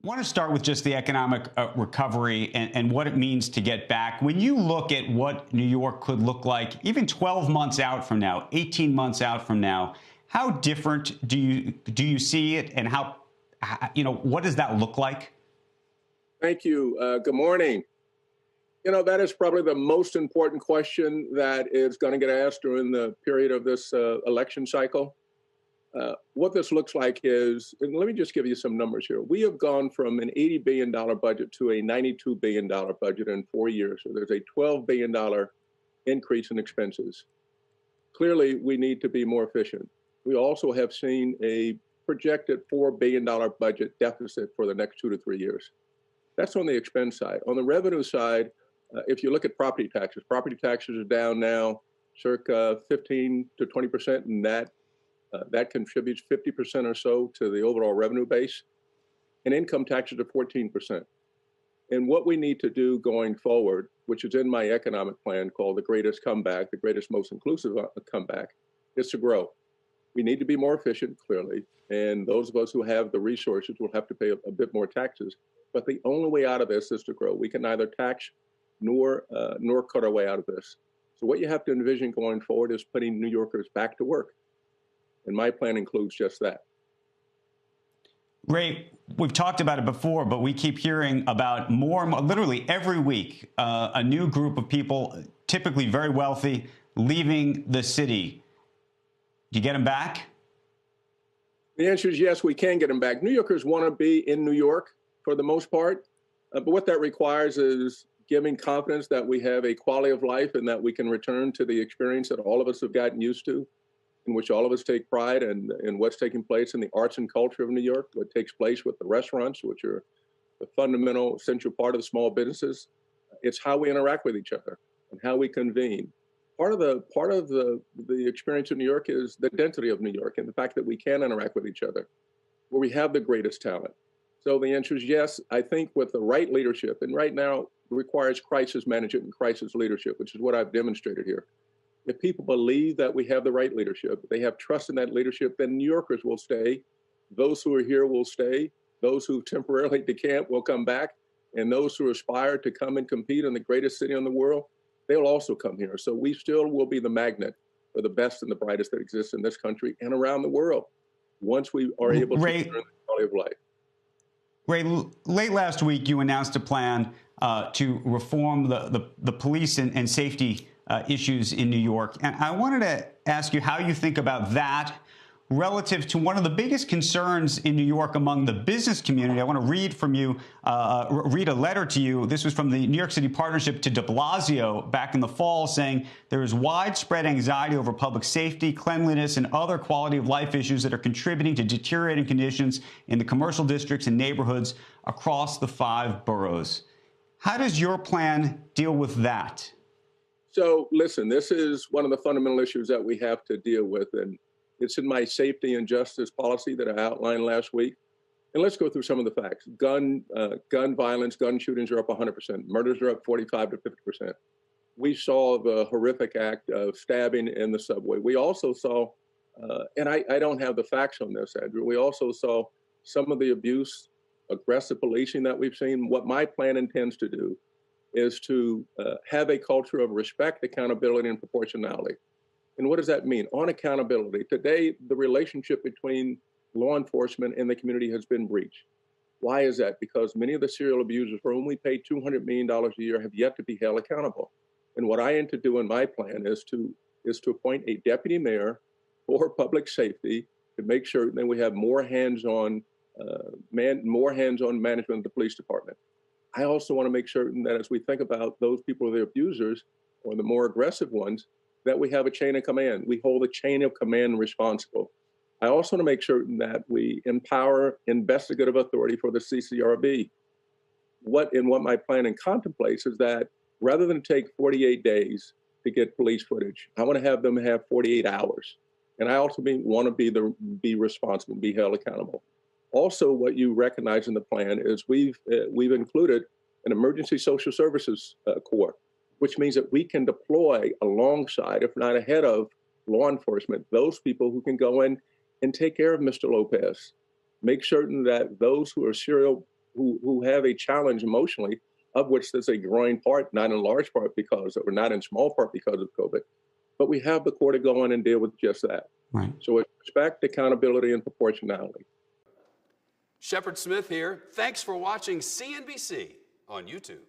I want to start with just the economic recovery and what it means to get back. When you look at what New York could look like even 12 months out from now, 18 months out from now, how different do you see it, and what does that look like? Thank you. Good morning. That is probably the most important question that is going to get asked during the period of this election cycle. What this looks like is, and let me just give you some numbers here. We have gone from an $80 billion budget to a $92 billion budget in 4 years. So there's a $12 billion increase in expenses. Clearly, we need to be more efficient. We also have seen a projected $4 billion budget deficit for the next 2 to 3 years. That's on the expense side. On the revenue side, if you look at property taxes are down now circa 15 to 20%, and that contributes 50% or so to the overall revenue base. And income taxes are 14%. And what we need to do going forward, which is in my economic plan called the greatest comeback, the greatest, most inclusive comeback, is to grow. We need to be more efficient, clearly. And those of us who have the resources will have to pay a bit more taxes. But the only way out of this is to grow. We can neither tax nor cut our way out of this. So what you have to envision going forward is putting New Yorkers back to work. And my plan includes just that. Ray, we've talked about it before, but we keep hearing about more and more, literally every week, a new group of people, typically very wealthy, leaving the city. Do you get them back? The answer is yes, we can get them back. New Yorkers want to be in New York for the most part. But what that requires is giving confidence that we have a quality of life and that we can return to the experience that all of us have gotten used to, in which all of us take pride in what's taking place in the arts and culture of New York, what takes place with the restaurants, which are the fundamental, essential part of the small businesses. It's how we interact with each other and how we convene. Part of the experience of New York is the density of New York and the fact that we can interact with each other, where we have the greatest talent. So the answer is yes. I think with the right leadership, and right now it requires crisis management and crisis leadership, which is what I've demonstrated here. If people believe that we have the right leadership, they have trust in that leadership, then New Yorkers will stay. Those who are here will stay. Those who temporarily decamp will come back. And those who aspire to come and compete in the greatest city in the world, they'll also come here. So we still will be the magnet for the best and the brightest that exists in this country and around the world once we are able to return the quality of life. Ray, late last week, you announced a plan to reform the police and safety issues in New York. And I wanted to ask you how you think about that relative to one of the biggest concerns in New York among the business community. I want to read from you, read a letter to you. This was from the New York City Partnership to de Blasio back in the fall, saying there is widespread anxiety over public safety, cleanliness, and other quality of life issues that are contributing to deteriorating conditions in the commercial districts and neighborhoods across the 5 boroughs. How does your plan deal with that? So listen, this is one of the fundamental issues that we have to deal with, and it's in my safety and justice policy that I outlined last week. And let's go through some of the facts. Gun violence, gun shootings are up 100%. Murders are up 45 to 50%. We saw the horrific act of stabbing in the subway. We also saw, and I don't have the facts on this, Andrew, we also saw some of the abuse, aggressive policing that we've seen. What my plan intends to do is to have a culture of respect, accountability, and proportionality. And what does that mean? On accountability, today, the relationship between law enforcement and the community has been breached. Why is that? Because many of the serial abusers for whom we pay $200 million a year have yet to be held accountable. And what I aim to do in my plan is to appoint a deputy mayor for public safety to make sure that we have more hands-on management of the police department. I also want to make certain that as we think about those people who are the abusers or the more aggressive ones, that we have a chain of command. We hold a chain of command responsible. I also want to make certain that we empower investigative authority for the CCRB. What my plan contemplates is that rather than take 48 days to get police footage, I want to have them have 48 hours. And I also want to be responsible, be held accountable. Also, what you recognize in the plan is we've included an emergency social services corps, which means that we can deploy alongside, if not ahead of, law enforcement, those people who can go in and take care of Mr. Lopez. Make certain that those who are serial who have a challenge emotionally, of which there's a growing part, not in large part because, or not in small part because of COVID, but we have the court to go in and deal with just that. Right. So it's respect, accountability, and proportionality. Shepard Smith here. Thanks for watching CNBC on YouTube.